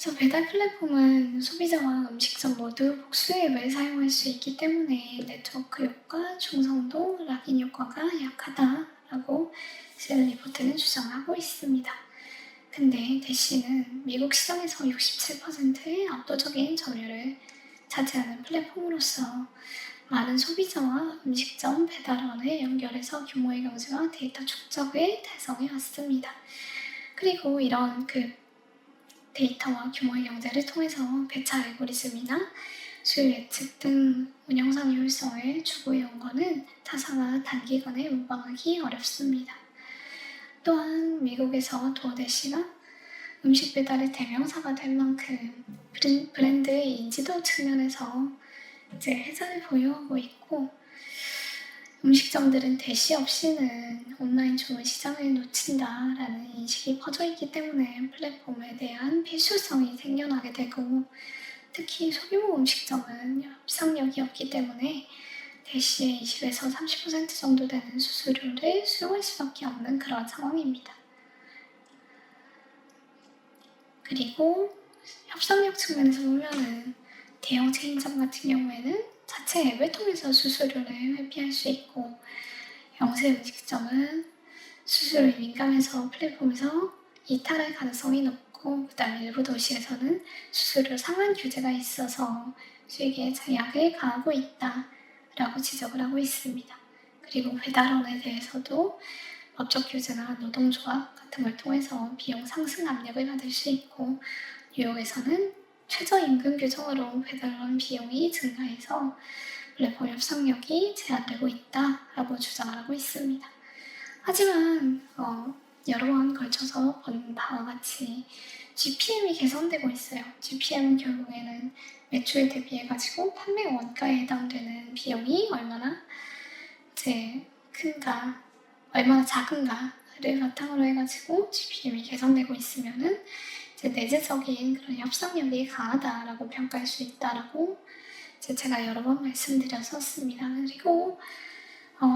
그래서 배달 플랫폼은 소비자와 음식점 모두 복수 앱을 사용할 수 있기 때문에 네트워크 효과, 충성도, 락인 효과가 약하다라고 셀 리포트는 주장하고 있습니다. 근데 대시는 미국 시장에서 67%의 압도적인 점유율을 차지하는 플랫폼으로서 많은 소비자와 음식점 배달원을 연결해서 규모의 경제와 데이터 축적을 달성해 왔습니다. 그리고 이런 데이터와 규모의 경제를 통해서 배차 알고리즘이나 수요 예측 등 운영상 효율성을 추구해온 것은 타사가 단기간에 모방하기 어렵습니다. 또한 미국에서 도어대시가 음식 배달의 대명사가 된 만큼 브랜드의 인지도 측면에서 이제 혜자를 보유하고 있고, 음식점들은 대시 없이는 온라인 주문 시장을 놓친다라는 인식이 퍼져 있기 때문에 플랫폼에 대한 필수성이 생겨나게 되고, 특히 소규모 음식점은 협상력이 없기 때문에 대시의 20에서 30% 정도 되는 수수료를 수용할 수밖에 없는 그런 상황입니다. 그리고 협상력 측면에서 보면은 대형 체인점 같은 경우에는 자체 앱을 통해서 수수료를 회피할 수 있고, 영세 음식점은 수수료에 민감해서 플랫폼에서 이탈할 가능성이 높고, 그 다음에 일부 도시에서는 수수료 상한 규제가 있어서 수익에 제약을 가하고 있다라고 지적을 하고 있습니다. 그리고 배달원에 대해서도 법적 규제나 노동조합 같은 걸 통해서 비용 상승 압력을 받을 수 있고, 뉴욕에서는 최저임금 규정으로 배달원 비용이 증가해서 플랫폼 협상력이 제한되고 있다라고 주장을 하고 있습니다. 하지만 여러 번 걸쳐서 본 바와 같이 GPM이 개선되고 있어요. GPM은 결국에는 매출 대비해가지고 판매 원가에 해당되는 비용이 얼마나 큰가, 얼마나 작은가를 바탕으로 해가지고 GPM이 개선되고 있으면은 내재적인 그런 협상력이 강하다라고 평가할 수 있다라고 제가 여러 번 말씀드렸었습니다. 그리고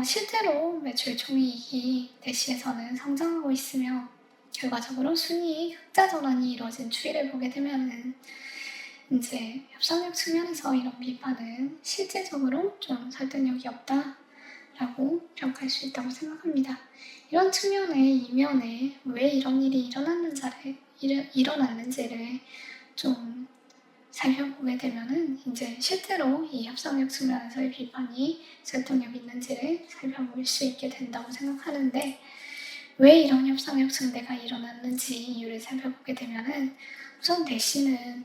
실제로 매출 총이익이 대시에서는 성장하고 있으며, 결과적으로 순이익 흑자 전환이 이루어진 추이를 보게 되면은 이제 협상력 측면에서 이런 비판은 실제적으로 좀 설득력이 없다라고 평가할 수 있다고 생각합니다. 이런 측면의 이면에 왜 이런 일이 일어났는지를 좀 살펴보게 되면은 이제 실제로 이 협상력 측면에서의 비판이 설득력 있는지를 살펴볼 수 있게 된다고 생각하는데, 왜 이런 협상력 증대가 일어났는지 이유를 살펴보게 되면은 우선 대시는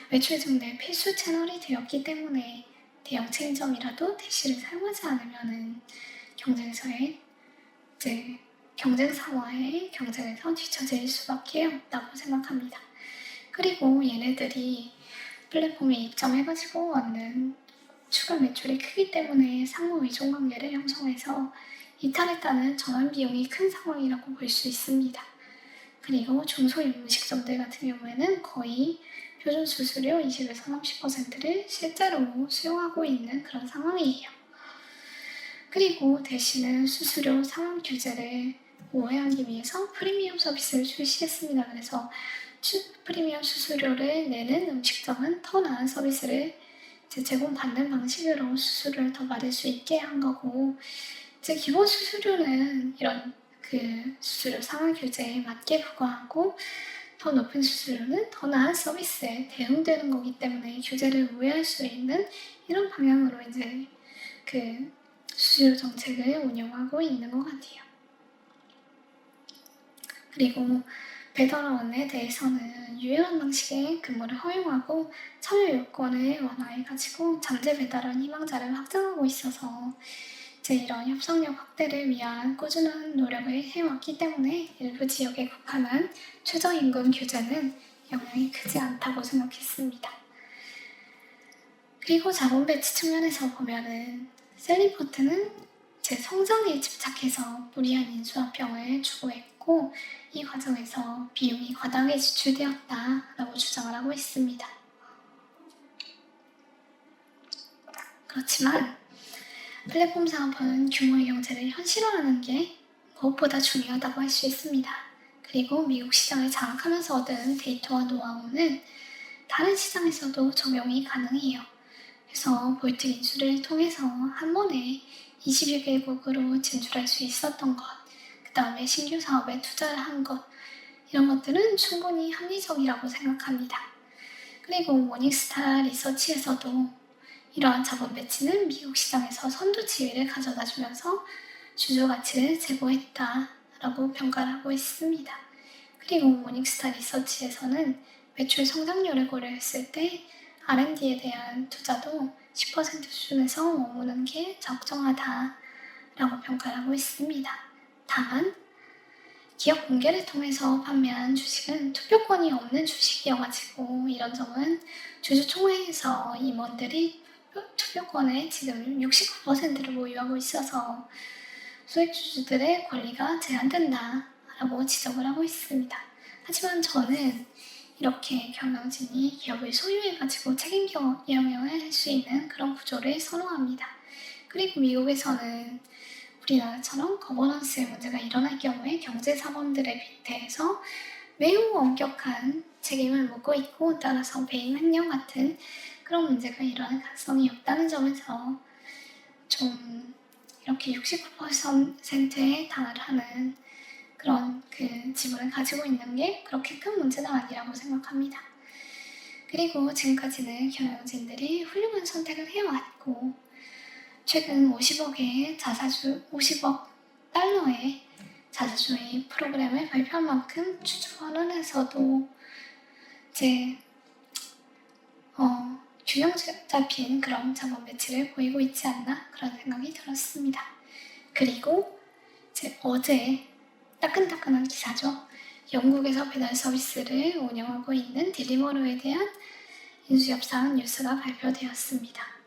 매출 증대 필수 채널이 되었기 때문에 대형 체인점이라도 대시를 사용하지 않으면은 경쟁사와의 경쟁에서 뒤처질 수밖에 없다고 생각합니다. 그리고 얘네들이 플랫폼에 입점해가지고 얻는 추가 매출이 크기 때문에 상호 의존 관계를 형성해서 이탈했다는 전환 비용이 큰 상황이라고 볼 수 있습니다. 그리고 중소임식점들 같은 경우에는 거의 표준 수수료 20에서 30%를 실제로 수용하고 있는 그런 상황이에요. 그리고 대신은 수수료 상한 규제를 우회하기 위해서 프리미엄 서비스를 출시했습니다. 그래서 프리미엄 수수료를 내는 음식점은 더 나은 서비스를 제공받는 방식으로 수수료를 더 받을 수 있게 한 거고, 기본 수수료는 이런 수수료 상한 규제에 맞게 부과하고, 더 높은 수수료는 더 나은 서비스에 대응되는 거기 때문에 규제를 우회할 수 있는 이런 방향으로 이제 수수료 정책을 운영하고 있는 것 같아요. 그리고 배달원에 대해서는 유연한 방식의 근무를 허용하고 참여 요건을 완화해가지고 잠재 배달원 희망자를 확장하고 있어서 이런 협상력 확대를 위한 꾸준한 노력을 해왔기 때문에 일부 지역에 국한한 최저임금 규제는 영향이 크지 않다고 생각했습니다. 그리고 자본 배치 측면에서 보면은 셀리포트는 성장에 집착해서 무리한 인수합병을 추구했고, 이 과정에서 비용이 과다하게 지출되었다라고 주장을 하고 있습니다. 그렇지만 플랫폼 사업은 규모의 경제를 현실화하는 게 무엇보다 중요하다고 할 수 있습니다. 그리고 미국 시장을 장악하면서 얻은 데이터와 노하우는 다른 시장에서도 적용이 가능해요. 그래서 볼트 인수를 통해서 한 번에 21개국으로 진출할 수 있었던 것, 그 다음에 신규 사업에 투자를 한 것, 이런 것들은 충분히 합리적이라고 생각합니다. 그리고 모닝스타 리서치에서도 이러한 자본 배치는 미국 시장에서 선두 지위를 가져다 주면서 주주 가치를 제고했다라고 평가를 하고 있습니다. 그리고 모닝스타 리서치에서는 매출 성장률을 고려했을 때 R&D에 대한 투자도 10% 수준에서 머무는 게 적정하다라고 평가를 하고 있습니다. 다만 기업 공개를 통해서 판매한 주식은 투표권이 없는 주식이어가지고 이런 점은 주주총회에서 임원들이 투표권의 지금 69%를 보유하고 있어서 소액주주들의 권리가 제한된다라고 지적을 하고 있습니다. 하지만 저는 이렇게 경영진이 기업을 소유해가지고 책임 경영을 할 수 있는 그런 구조를 선호합니다. 그리고 미국에서는 우리나라처럼 거버넌스의 문제가 일어날 경우에 경제사범들에 대해서 매우 엄격한 책임을 묻고 있고, 따라서 배임 횡령 같은 그런 문제가 일어날 가능성이 없다는 점에서 좀 이렇게 69%에 달하는 그런 그 지분을 가지고 있는 게 그렇게 큰 문제는 아니라고 생각합니다. 그리고 지금까지는 경영진들이 훌륭한 선택을 해왔고, 최근 50억 달러의 자사주의 프로그램을 발표한 만큼 주주 환원에서도 이제 균형 잡힌 그런 자본 배치를 보이고 있지 않나 그런 생각이 들었습니다. 그리고 이제 어제 따끈따끈한 기사죠. 영국에서 배달 서비스를 운영하고 있는 딜리버루에 대한 인수협상 뉴스가 발표되었습니다.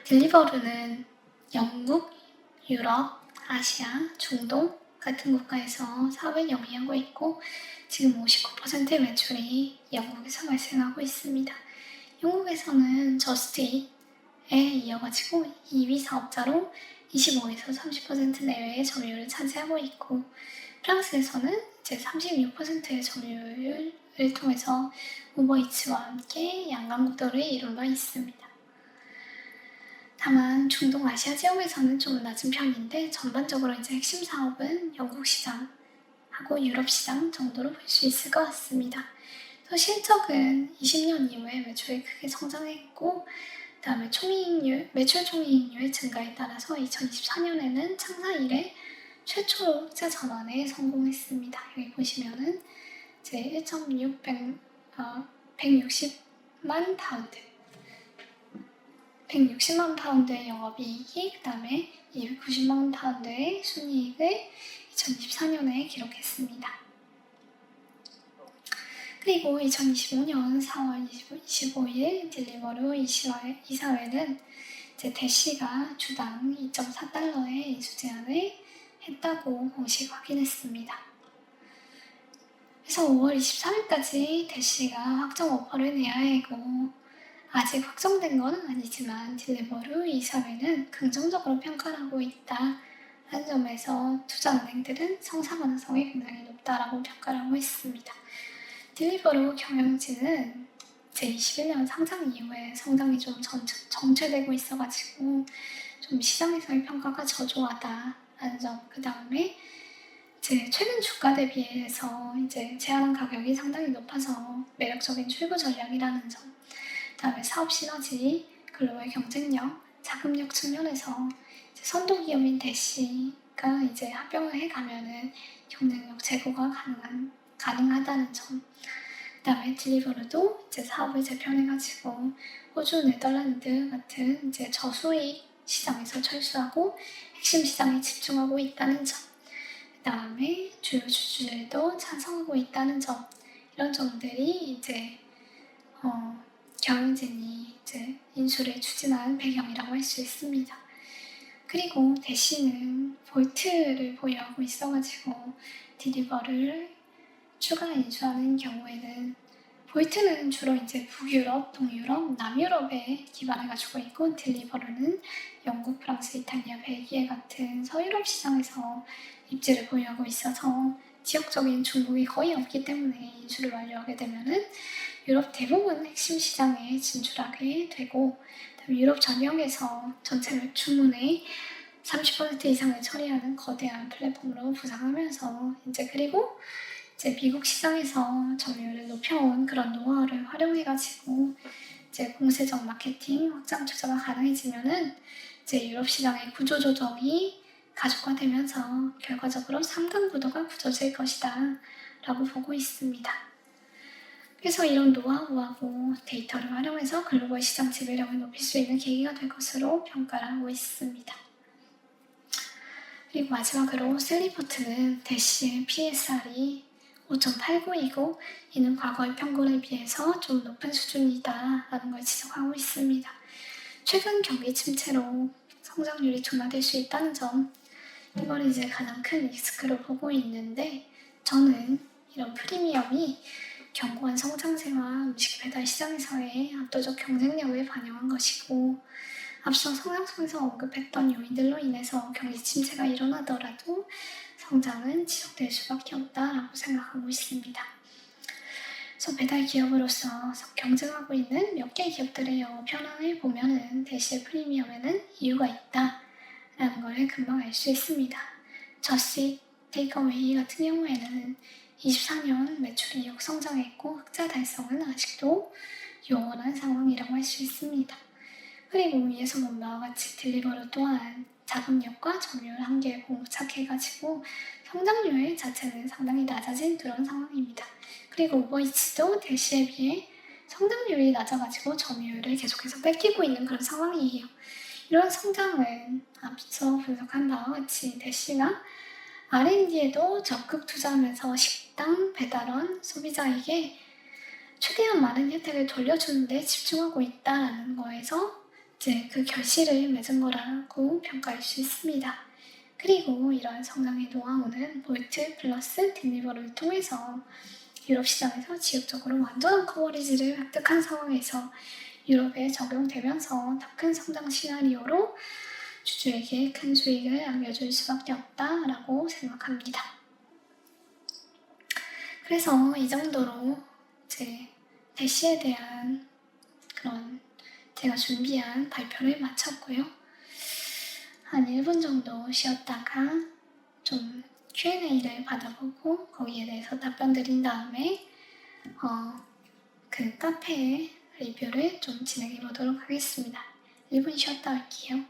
딜리버루는 영국, 유럽, 아시아, 중동 같은 국가에서 사업을 영위하고 있고 지금 59%의 매출이 영국에서 발생하고 있습니다. 영국에서는 저스트잇에 이어가지고 2위 사업자로 25에서 30% 내외의 점유율을 차지하고 있고, 프랑스에서는 이제 36%의 점유율을 통해서 우버이츠와 함께 양강국도를 이룬 바 있습니다. 다만 중동 아시아 지역에서는 좀 낮은 편인데 전반적으로 이제 핵심 사업은 영국 시장하고 유럽 시장 정도로 볼 수 있을 것 같습니다. 또 실적은 20년 이후에 매출이 크게 성장했고, 그 다음에 매출 총이익률 증가에 따라서 2024년에는 창사 이래 최초로 흑자 전환에 성공했습니다. 여기 보시면은 이제 160만 파운드의 영업이익이, 그 다음에 290만 파운드의 순이익을 2024년에 기록했습니다. 그리고 2025년 4월 25일 딜리버루 이사회는 이제 대시가 주당 2.4달러의 인수 제안을 했다고 공식 확인했습니다. 그래서 5월 23일까지 대시가 확정 오퍼를 내야 하고, 아직 확정된 건 아니지만 딜리버루 이사회는 긍정적으로 평가를 하고 있다 하는 점에서 투자은행들은 성사 가능성이 굉장히 높다라고 평가를 하고 있습니다. 딜리버루 경영진은 제21년 상장 이후에 성장이 좀 정체되고 있어가지고 좀 시장에서의 평가가 저조하다라는 점, 그 다음에 이제 최근 주가 대비해서 이제 제안한 가격이 상당히 높아서 매력적인 출구 전략이라는 점, 그 다음에 사업 시너지, 글로벌 경쟁력, 자금력 측면에서 이제 선도 기업인 대시가 이제 합병을 해가면은 경쟁력 제고가 가능하다는 점, 그 다음에 딜리버루도 이제 사업을 재편해가지고 호주, 네덜란드 같은 이제 저수익 시장에서 철수하고 핵심 시장에 집중하고 있다는 점, 그 다음에 주요 주주들도 찬성하고 있다는 점, 이런 점들이 이제 경영진이 이제 인수를 추진한 배경이라고 할 수 있습니다. 그리고 대시는 볼트를 보유하고 있어가지고 딜리버루를 추가 인수하는 경우에는 볼트는 주로 이제 북유럽, 동유럽, 남유럽에 기반을 가지고 있고, 딜리버루는 영국, 프랑스, 이탈리아, 벨기에 같은 서유럽 시장에서 입지를 보유하고 있어서 지역적인 중복이 거의 없기 때문에 인수를 완료하게 되면은 유럽 대부분 핵심 시장에 진출하게 되고, 유럽 전역에서 전체 주문의 30% 이상을 처리하는 거대한 플랫폼으로 부상하면서 그리고 미국 시장에서 점유율을 높여온 그런 노하우를 활용해가지고 공세적 마케팅 확장 투자가 가능해지면은 유럽 시장의 구조 조정이 가속화되면서 결과적으로 3강 구도가 굳어질 것이다 라고 보고 있습니다. 그래서 이런 노하우하고 데이터를 활용해서 글로벌 시장 지배력을 높일 수 있는 계기가 될 것으로 평가를 하고 있습니다. 그리고 마지막으로 셀리포트는 대시의 PSR이 5.89이고 이는 과거의 평균에 비해서 좀 높은 수준이다 라는 걸 지적하고 있습니다. 최근 경기 침체로 성장률이 둔화될 수 있다는 점, 이걸 가장 큰 리스크로 보고 있는데, 저는 이런 프리미엄이 견고한 성장세와 음식 배달 시장에서의 압도적 경쟁력을 반영한 것이고, 앞서 성장성에서 언급했던 요인들로 인해서 경기 침체가 일어나더라도 성장은 지속될 수밖에 없다라고 생각하고 있습니다. 그래서 배달 기업으로서 경쟁하고 있는 몇 개 기업들의 영업 현황을 보면은 대시의 프리미엄에는 이유가 있다라는 걸 금방 알 수 있습니다. 저스트 테이크어웨이 같은 경우에는 24년 매출이 역성장했고 흑자 달성은 아직도 요원한 상황이라고 할 수 있습니다. 그리고 위에서 본 바와 같이 딜리버로 또한 자금력과 점유율 한계에 봉착해가지고 성장률 자체는 상당히 낮아진 그런 상황입니다. 그리고 우버이츠도 대시에 비해 성장률이 낮아가지고 점유율을 계속해서 뺏기고 있는 그런 상황이에요. 이런 성장은 앞서 분석한 바와 같이 대시가 R&D에도 적극 투자하면서 식당, 배달원, 소비자에게 최대한 많은 혜택을 돌려주는 데 집중하고 있다는 거에서 그 결실을 맺은 거라고 평가할 수 있습니다. 그리고 이러한 성장의 노하우는 볼트 플러스 딜리버를 통해서 유럽 시장에서 지역적으로 완전한 커버리지를 획득한 상황에서 유럽에 적용되면서 더 큰 성장 시나리오로 주주에게 큰 수익을 안겨줄 수밖에 없다라고 생각합니다. 그래서 이 정도로 대시에 대한 그런 제가 준비한 발표를 마쳤고요. 한 1분 정도 쉬었다가 좀 Q&A를 받아보고 거기에 대해서 답변 드린 다음에 그 카페의 리뷰를 좀 진행해 보도록 하겠습니다. 1분 쉬었다 올게요.